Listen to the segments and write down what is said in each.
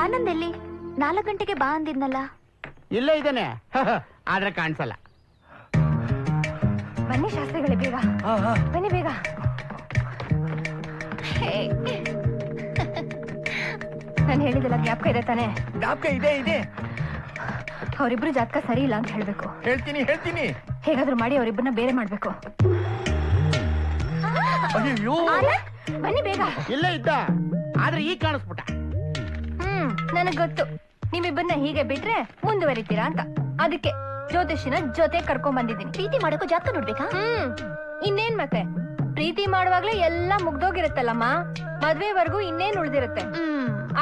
ಆನಂದ್ ಎಲ್ಲಿ? 4 ಗಂಟೆಗೆ ಬಾ ಅಂದಿದ್ನಲ್ಲ. ಇಲ್ಲೇ ಇದ್ದಾನೆ, ಆದ್ರೆ ಕಾಣಿಸಲ್ಲ. ಬನ್ನಿ ಶಾಸ್ತ್ರಿಗಳೇ, ಬೇಗ ಬನ್ನಿ ಬೇಗ. ನಾನು ಹೇಳಿದೆಲ್ಲ ಜ್ಞಾಪಕ ಇದೆ ತಾನೆ? ಜ್ಞಾಪಕ ಇದೆ ಇದೆ. ಅವರಿಬ್ರು ಜಾತಕ ಸರಿ ಇಲ್ಲ ಅಂತ ಹೇಳ್ಬೇಕು. ಹೇಳ್ತೀನಿ ಹೇಳ್ತೀನಿ. ಹೇಗಾದ್ರೂ ಮಾಡಿ ಅವರಿಬ್ಬರನ್ನ ಬೇರೆ ಮಾಡ್ಬೇಕು. ಬನ್ನಿ ಬೇಗ. ಇಲ್ಲೇ ಇದ್ದ, ಆದ್ರೆ ಈಗ ಕಾಣಿಸ್ಬಿಟ್ಟ. ನನಗ್ ಗೊತ್ತು ನೀವಿಬ್ಬರನ್ನ ಹೀಗೆ ಬಿಟ್ರೆ ಮುಂದುವರಿತೀರಾ ಅಂತ. ಅದಕ್ಕೆ ಜ್ಯೋತಿಷಿನ ಜೊತೆ ಕರ್ಕೊಂಡ್ ಬಂದಿದ್ದೀನಿ. ಪ್ರೀತಿ ಮಾಡೋಕ್ಕೂ ಜಾತಕ ನೋಡ್ಬೇಕಾ? ಇನ್ನೇನ್ ಮತ್ತೆ, ಪ್ರೀತಿ ಮಾಡುವಾಗ್ಲೇ ಎಲ್ಲ ಮುಗ್ದೋಗಿರುತ್ತಲ್ಲಮ್ಮ, ಮದ್ವೆವರೆಗೂ ಇನ್ನೇನ್ ಉಳ್ದಿರುತ್ತೆ.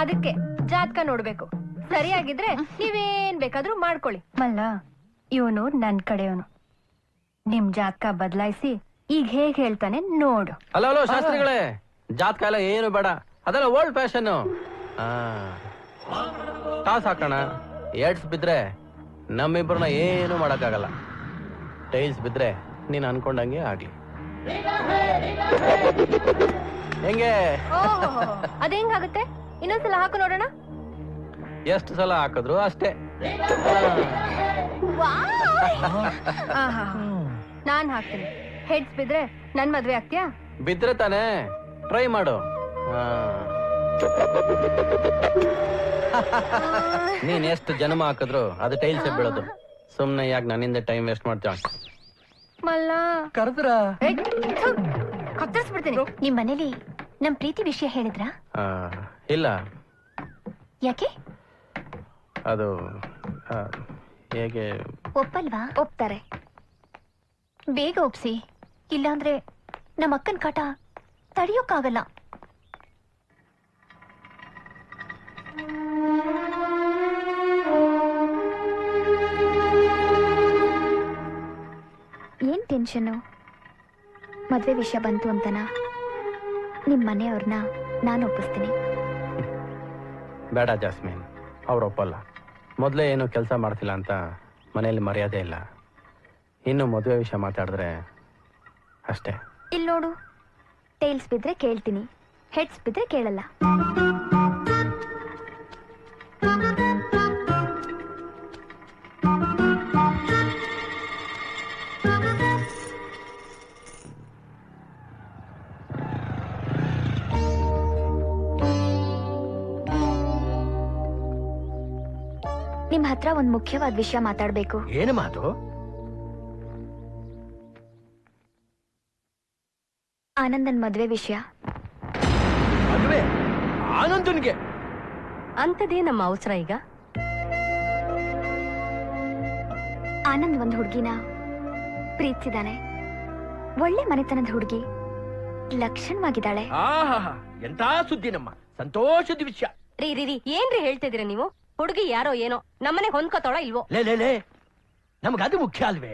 ಅದಕ್ಕೆ ಜಾತಕ ನೋಡ್ಬೇಕು. ಸರಿಯಾಗಿದ್ರೆ ನೀವೇನ್ ಬೇಕಾದ್ರೂ ಮಾಡ್ಕೊಳ್ಳಿ. ಮಲ್ಲ, ಇವನು ನನ್ ಕಡೆಯವನು. ನಿಮ್ ಜಾತಕ ಬದಲಾಯಿಸಿ ಈಗ ಹೇಗ್ ಹೇಳ್ತಾನೆ ನೋಡು. ಹಲೋ ಶಾಸ್ತ್ರಿಗಳೇ, ಜಾತಕ ಎಲ್ಲ ಏನು ಬೇಡ, ಅದೆಲ್ಲ ಓಲ್ಡ್ ಫ್ಯಾಷನ್. ಟಾಸ್ ಹಾಕೋಣ. ಎಡ್ಸ್ ಬಿದ್ರೆ ನಮ್ಮಿಬ್ಬರನ್ನ ಏನು ಮಾಡಕ್ಕಾಗಲ್ಲ. ಟೈಲ್ಸ್ ಬಿದ್ರೆ ನೀನ್ ಅನ್ಕೊಂಡಂಗೆ ಆಗ್ಲಿ. ಹೆಂಗೆ? ಅದ ಹೆಂಗಾಗುತ್ತೆ? ಇನ್ನೊಂದ್ಸಲ ಹಾಕು ನೋಡೋಣ. ಎಷ್ಟು ಸಲ ಹಾಕಿದ್ರು ಅಷ್ಟೇ. ನಾನ್ ಹಾಕ್ತೀನಿ. ಹೆಡ್ಸ್ ಬಿದ್ರೆ ನನ್ ಮದ್ವೆ ಆಗ್ತೀಯಾ? ಬಿದ್ರೆ ತಾನೇ, ಟ್ರೈ ಮಾಡು. ನೀನ್ ಎಷ್ಟು ಜನ್ಮ ಹಾಕಿದ್ರು ಅದು ಟೈಲ್ಸ್ ಬೀಳೋದು. ಸುಮ್ನೆ ಯಾಕೆ ನನ್ನಿಂದ ಟೈಮ್ ವೇಸ್ಟ್ ಮಾಡ್ತೀವ? ಮಲ್ಲ ಕರೆದ್ರ ಕತ್ತರಿಸ್ಬಿಡ್ತೀನಿ. ನಿಮ್ ಮನೇಲಿ ನಮ್ ಪ್ರೀತಿ ವಿಷಯ ಹೇಳಿದ್ರಾ? ಇಲ್ಲ. ಯಾಕೆ? ಅದು ಹೇಗೆ? ಒಪ್ಪಲ್ವಾ? ಒಪ್ತಾರೆ. ಬೇಗ ಒಪ್ಸಿ, ಇಲ್ಲಾಂದ್ರೆ ನಮ್ಮ ಅಕ್ಕನ ಕಾಟ ತಡಿಯೋಕ್ಕಾಗಲ್ಲ. ಏನ್ ಟೆನ್ಷನ್ನು? ಮದ್ವೆ ವಿಷಯ ಬಂತು ಅಂತನಾ? ನಿಮ್ ಮನೆಯವ್ರನ್ನ ನಾನು ಒಪ್ಪಿಸ್ತೀನಿ. ಬೇಡ ಜಾಸ್ಮಿನ್, ಅವ್ರು ಒಪ್ಪಲ್ಲ. ಮೊದಲೇ ಏನು ಕೆಲಸ ಮಾಡ್ತಿಲ್ಲ ಅಂತ ಮನೆಯಲ್ಲಿ ಮರ್ಯಾದೆ ಇಲ್ಲ. ಇನ್ನು ಮದುವೆ ವಿಷಯ ಮಾತಾಡಿದ್ರೆ ಅಷ್ಟೇ. ಇಲ್ಲಿ ನೋಡು, ಟೈಲ್ಸ್ ಬಿದ್ರೆ ಕೇಳ್ತೀನಿ, ಹೆಡ್ಸ್ ಬಿದ್ರೆ ಕೇಳಲ್ಲ. ನಿಮ್ ಹತ್ರ ಒಂದ್ ಮುಖ್ಯವಾದ ವಿಷಯ ಮಾತಾಡ್ಬೇಕು. ಏನು ಮಾತು? ಆನಂದನ್ ಮದ್ವೆ ವಿಷಯ. ಮದುವೆ ಆನಂದನ್ಗೆ? ಅಂತದೇ ನಮ್ಮ ಅವಸರ ಈಗ. ಆನಂದ್ ಒಂದ್ ಹುಡ್ಗಿನ ಪ್ರೀತಿಸಿದಾನೆ. ಒಳ್ಳೆ ಮನೆತನದ ಹುಡುಗಿ, ಲಕ್ಷಣವಾಗಿದ್ದಾಳೆ. ಎಂತ ಸುದ್ದಿ ನಮ್ಮ ಸಂತೋಷದ ವಿಷಯ. ರೀ ಏನ್ರಿ ಹೇಳ್ತಿದ್ದೀರ ನೀವು? ಹುಡುಗಿ ಯಾರೋ ಏನೋ ನಮ್ಮನೆ ಹೊಂದ್ಕೋತಾಳ ಇಲ್ವೋ? ಲೇ ನಮಗದು ಮುಖ್ಯ ಅಲ್ವೇ?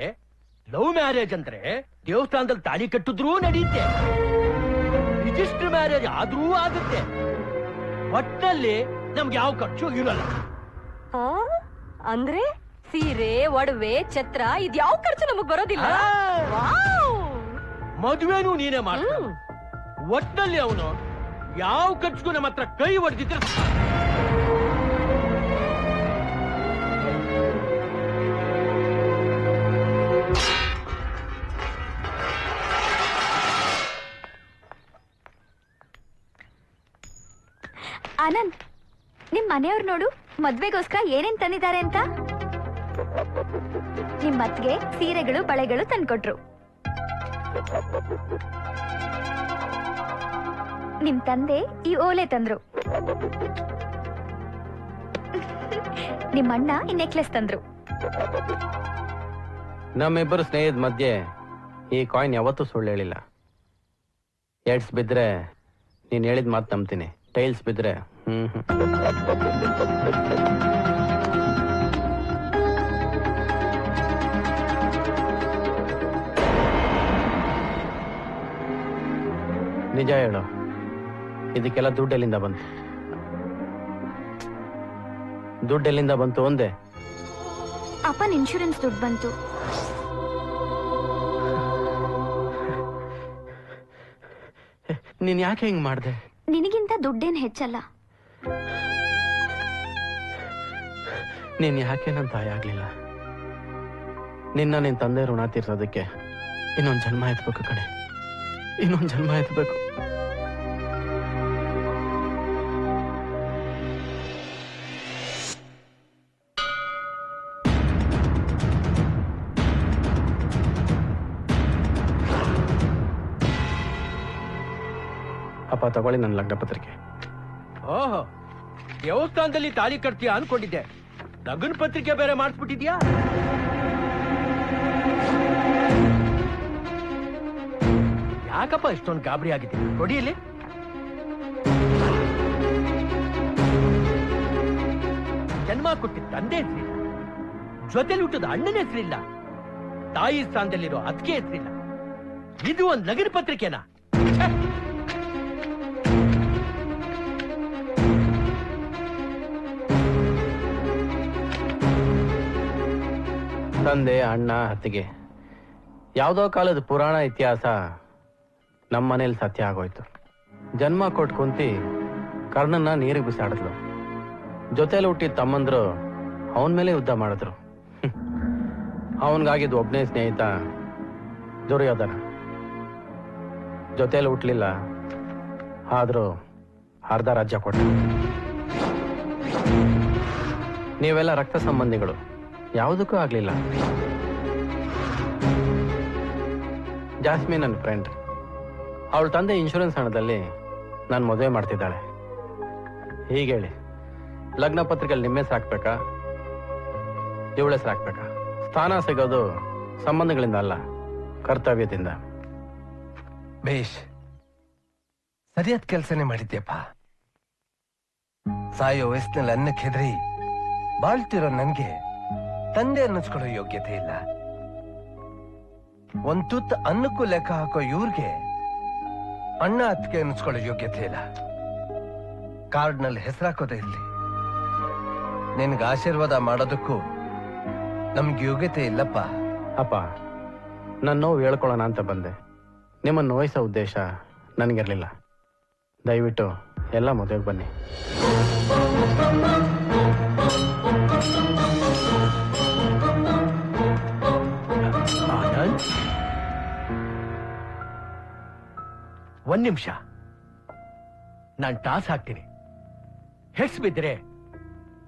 ಲವ್ ಮ್ಯಾರೇಜ್ ಅಂದ್ರೆ ದೇವಸ್ಥಾನದಲ್ಲಿ ತಾಳಿ ಕಟ್ಟಿದ್ರೂ ನಡೆಯುತ್ತೆ, ರಿಜಿಸ್ಟರ್ ಮ್ಯಾರೇಜ್ ಆದ್ರೂ ಆಗುತ್ತೆ. ಒಟ್ಟಲ್ಲಿ ನಮ್ಗೆ ಯಾವ ಖರ್ಚು ಇರಲ್ಲ. ಅಂದ್ರೆ ಸೀರೆ, ಒಡವೆ, ಛತ್ರ ಇದ್ಯಾವ ಖರ್ಚು ನಮಗ್ ಬರೋದಿಲ್ಲ. ಮದುವೆನೂ ನೀನೇ ಮಾಡ. ಒಟ್ಟಲ್ಲಿ ಅವನು ಯಾವ ಖರ್ಚಿಗೂ ನಮ್ಮ ಹತ್ರ ಕೈ ಹೊಡೆದಿದ್ರೆ ಆನಂದ್, ನಿಮ್ ಮನೆಯವ್ರು ನೋಡು ಮದ್ವೆಗೋಸ್ಕರ ಏನೇನ್ ತಂದಿದ್ದಾರೆ ಅಂತ. ನಿಮ್ ಅತ್ತಿಗೆ ಸೀರೆಗಳು, ಬಳೆಗಳು ತಂದ್ಕೊಟ್ರು. ನಿಮ್ ತಂದೆ ಈ ಓಲೆ ತಂದ್ರು. ನಿಮ್ ಅಣ್ಣ ಈ ನೆಕ್ಲೆಸ್ ತಂದ್ರು. ನಮ್ಮಿಬ್ಬರು ಸ್ನೇಹಿತ ಮಧ್ಯೆ ಈ ಕಾಯಿನ್ ಯಾವತ್ತೂ ಸುಳ್ಳು ಹೇಳಿಲ್ಲ. ಎಡ್ಸ್ ಬಿದ್ರೆ ನೀನ್ ಹೇಳಿದ ಮಾತು ನಂಬ್ತೀನಿ, ಟೈಲ್ಸ್ ಬಿದ್ರೆ ನಿಜ ಹೇಳು, ಇದಕ್ಕೆಲ್ಲ ದುಡ್ಡೆಲ್ಲಿಂದ ಬಂತು? ದುಡ್ಡೆಲ್ಲಿಂದ ಬಂತು ಒಂದೇ? ಅಪ್ಪನ ಇನ್ಶೂರೆನ್ಸ್ ದುಡ್ಡು ಬಂತು. ನೀನ್ ಯಾಕೆ ಹಿಂಗ್ ಮಾಡ್ದೆ? ನಿನಗಿಂತ ದುಡ್ಡೇನ್ ಹೆಚ್ಚಲ್ಲ. ನೀನ್ ಯಾಕೆ ನನ್ನ ತಾಯಿ ಆಗ್ಲಿಲ್ಲ? ನಿನ್ನ ತಂದೆ ಋಣ ತೀರ್ಸೋದಕ್ಕೆ ಇನ್ನೊಂದು ಜನ್ಮ ಎತ್ಬೇಕು ಕಣೆ, ಇನ್ನೊಂದು ಜನ್ಮ ಎತ್ಬೇಕು. ಅಪ್ಪ ತಗೊಳ್ಳಿ ನನ್ನ ಲಗ್ನ ಪತ್ರಿಕೆ. ಓಹೋ, ದೇವಸ್ಥಾನದಲ್ಲಿ ತಾಳಿ ಕಟ್ತೀಯ ಅನ್ಕೊಂಡಿದ್ದೆ, ಲಗ್ನ ಪತ್ರಿಕೆ ಬೇರೆ ಮಾಡಿಸ್ಬಿಟ್ಟಿದ್ಯಾ? ಯಾಕಪ್ಪ ಇಷ್ಟೊಂದು ಗಾಬರಿ ಆಗಿದೆ? ಕೊಡಿಯಲ್ಲಿ ಜನ್ಮ ಕೊಟ್ಟಿದ್ದ ತಂದೆ ಹೆಸರಿಲ್ಲ, ಜೊತೆಲಿ ಹುಟ್ಟದ ಅಣ್ಣನ ಹೆಸರಿಲ್ಲ, ತಾಯಿ ಸ್ಥಾನದಲ್ಲಿರೋ ಅದಕ್ಕೆ ಹೆಸರಿಲ್ಲ. ಇದು ಒಂದು ಲಗ್ನ ಪತ್ರಿಕೆನಾ? ತಂದೆ, ಅಣ್ಣ, ಅತ್ತಿಗೆ, ಯಾವುದೋ ಕಾಲದ ಪುರಾಣ ಇತಿಹಾಸ ನಮ್ಮ ಮನೇಲಿ ಸತ್ಯ ಆಗೋಯ್ತು. ಜನ್ಮ ಕೊಟ್ಟು ಕುಂತಿ ಕರ್ಣನ್ನ ನೀರಿಗೆ ಬಿಸಾಡಿದ್ಲು. ಜೊತೆಲಿ ಹುಟ್ಟಿದ ತಮ್ಮಂದ್ರು ಅವನ ಮೇಲೆ ಯುದ್ಧ ಮಾಡಿದ್ರು. ಅವನಿಗಾಗಿದ್ದು ಒಬ್ಬನೇ ಸ್ನೇಹಿತ ದುರ್ಯೋಧನ. ಜೊತೆಲಿ ಹುಟ್ಲಿಲ್ಲ, ಆದ್ರೂ ಅರ್ಧ ರಾಜ್ಯ ಕೊಟ್ಟ. ನೀವೆಲ್ಲ ರಕ್ತ ಸಂಬಂಧಿಗಳು, ಯಾವುದಕ್ಕೂ ಆಗ್ಲಿಲ್ಲ. ಜಾಸ್ಮಿನ್ ನನ್ನ ಫ್ರೆಂಡ್. ಅವಳ ತಂದೆ ಇನ್ಶೂರೆನ್ಸ್ ಹಣದಲ್ಲಿ ನಾನು ಮದುವೆ ಮಾಡ್ತಿದ್ದಾಳೆ. ಹೀಗೇಳಿ ಲಗ್ನ ಪತ್ರಿಕೆಯಲ್ಲಿ ನಿಮ್ಮ ಹೆಸರು ಹಾಕ್ಬೇಕಾ, ಇವಳ ಹೆಸರು ಹಾಕ್ಬೇಕಾ? ಸ್ಥಾನ ಸಿಗೋದು ಸಂಬಂಧಗಳಿಂದ ಅಲ್ಲ, ಕರ್ತವ್ಯದಿಂದ. ಬೇಷ್, ಸರಿಯಾದ ಕೆಲಸನೇ ಮಾಡಿದ್ಯಪ್ಪ. ಸಾಯೋ ವಯಸ್ಸಿನಲ್ಲಿ ಅನ್ನಕ್ಕೆ ಹೆದರಿ ಬಾಳ್ತಿರೋ ನನ್ಗೆ ತಂದೆ ಅನ್ನಿಸ್ಕೊಳ್ಳೋ ಯೋಗ್ಯತೆ ಇಲ್ಲ. ಒಂದ್ ತುತ್ತು ಅನ್ನಕ್ಕೂ ಲೆಕ್ಕ ಹಾಕೋ ಇವ್ರಿಗೆ ಅಣ್ಣ ಅತ್ತಿಗೆ ಅನ್ನಿಸ್ಕೊಳ್ಳೋ ಯೋಗ್ಯತೆ ಇಲ್ಲ. ಕಾರ್ಡ್ನಲ್ಲಿ ಹೆಸರಾಕೋದೇ ಇರ್ಲಿ, ನಿನ್ಗೆ ಆಶೀರ್ವಾದ ಮಾಡೋದಕ್ಕೂ ನಮ್ಗೆ ಯೋಗ್ಯತೆ ಇಲ್ಲಪ್ಪ. ಅಪ್ಪ, ನನ್ನ ನೋವು ಹೇಳ್ಕೊಳ್ಳೋಣ ಅಂತ ಬಂದೆ. ನಿಮ್ಮನ್ನು ನೋಯಿಸೋ ಉದ್ದೇಶ ನನಗಿರಲಿಲ್ಲ. ದಯವಿಟ್ಟು ಎಲ್ಲ ಮದುವೆಗೆ ಬನ್ನಿ. ಆನಂದ್, ಒಂದ್ ನಿಮಿಷ, ನಾನ್ ಟಾಸ್ ಹಾಕ್ತೀನಿ. ಹೆಡ್ಸ್ ಬಿದ್ರೆ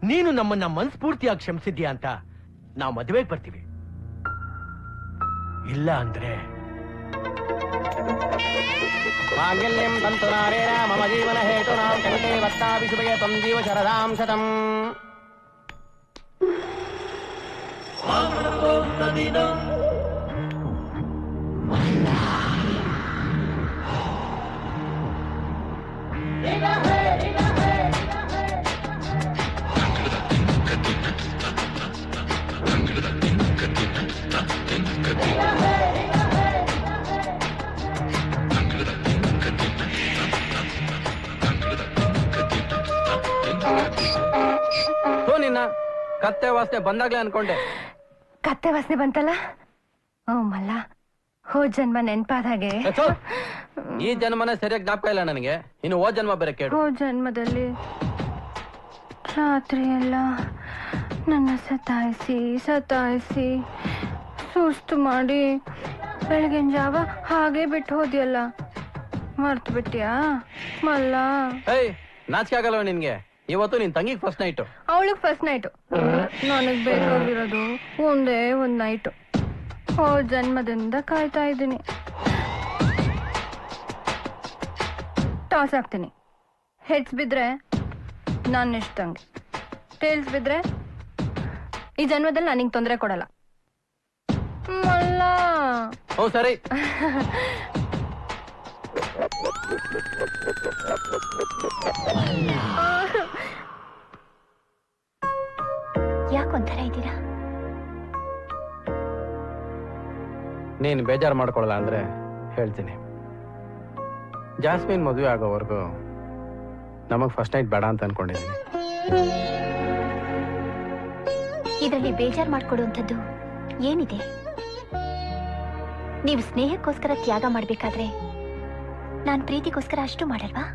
ನೀನು ನಮ್ಮನ್ನ ಮನಸ್ಫೂರ್ತಿಯಾಗಿ ಕ್ಷಮಿಸಿದ್ಯಾ ಅಂತ ನಾವು ಮದುವೆಗೆ ಬರ್ತೀವಿ. ಇಲ್ಲ ಅಂದ್ರೆ ಮಾಂಗಲ್ಯಂ ತಂತು ನಾರೇಣ ಮಮ ಜೀವನ ಹೇತುನಾಂ ಕಂಠೇ ವಕ್ತಾಪಿ ಶುಭಗೆ ತ್ವಂ ಜೀವ ಶರದಾಂ ಶತಂ. ನಿನ್ನ ಕತ್ತೆ ವಾಸನೆ ಬಂದಾಗ್ಲೇ ಅನ್ಕೊಂಡೆ. ಕತ್ತೆ ವಾಸನೆ ಬಂತಲ್ಲ? ಓ ಮಲ್ಲ, ಹೋದ್ ಜನ್ಮ ನೆನ್ಪಾದ ಹಾಗೆ. ಈ ಜನ್ಮನೇ ಸರಿಯಾಗಿ ಜ್ಞಾಪಕ ಇಲ್ಲ ನನಗೆ, ಇನ್ನು ಹೋದ್ ಜನ್ಮ ಬೇರೆ ಕೇಳು. ಹೋದ್ ಜನ್ಮದಲ್ಲಿ ರಾತ್ರಿ ಎಲ್ಲ ನನ್ನ ಸತಾಯಿಸಿ ಸುಸ್ತು ಮಾಡಿ ಬೆಳಗಿನ ಜಾವ ಹಾಗೆ ಬಿಟ್ಟು ಹೋದ್ಯಲ್ಲ, ಮರ್ತು ಬಿಟ್ಟಿಯಾ ಮಲ್ಲ? ಏಯ್, ನಾಚಿಕೆ ಆಗಲ್ವ ನಿನ್ಗೆ? ಇವತ್ತು ನಿನ್ ತಂಗಿಗೆ ಫಸ್ಟ್ ನೈಟು. ಅವಳಿಗೆ ಫಸ್ಟ್ ನೈಟು, ನನಗ್ ಬೇಕಾಗಿರೋದು ಒಂದೇ ಒಂದ್ ನೈಟು. ಹೋದ್ ಜನ್ಮದಿಂದ ಕಾಯ್ತಾ ಇದ್ದೀನಿ. ಟಾಸ್ ಹಾಕ್ತೀನಿ. ಹೆಡ್ಸ್ ಬಿದ್ರೆ ನಾನು ಇಷ್ಟಂಗೆ, ಟೇಲ್ಸ್ ಬಿದ್ರೆ ಈ ಜನ್ಮದಲ್ಲಿ ನಾನು ನಿಂಗೆ ತೊಂದರೆ ಕೊಡಲ್ಲ. ಮಲ್ಲ. ಓ ಸರಿ. ಯಾಕೊಂಥರ ಇದ್ದೀರಾ? ನೀನ್ ಬೇಜಾರು ಮಾಡ್ಕೊಳ್ಳಲ್ಲ ಅಂದ್ರೆ ಹೇಳ್ತೀನಿ. ಜಾಸ್ಮಿನ್ ಮದುವೆ ಆಗೋವರೆಗೂ ನಮಗ್ ಫಸ್ಟ್ ನೈಟ್ ಬೇಡ ಅಂತ ಅನ್ಕೊಂಡಿದ್ದೀನಿ. ಇದರಲ್ಲಿ ಬೇಜಾರು ಮಾಡ್ಕೊಡುವಂಥದ್ದು ಏನಿದೆ? ನೀವು ಸ್ನೇಹಕ್ಕೋಸ್ಕರ ತ್ಯಾಗ ಮಾಡ್ಬೇಕಾದ್ರೆ ನಾನ್ ಪ್ರೀತಿಗೋಸ್ಕರ ಅಷ್ಟು ಮಾಡಲ್ವಾ?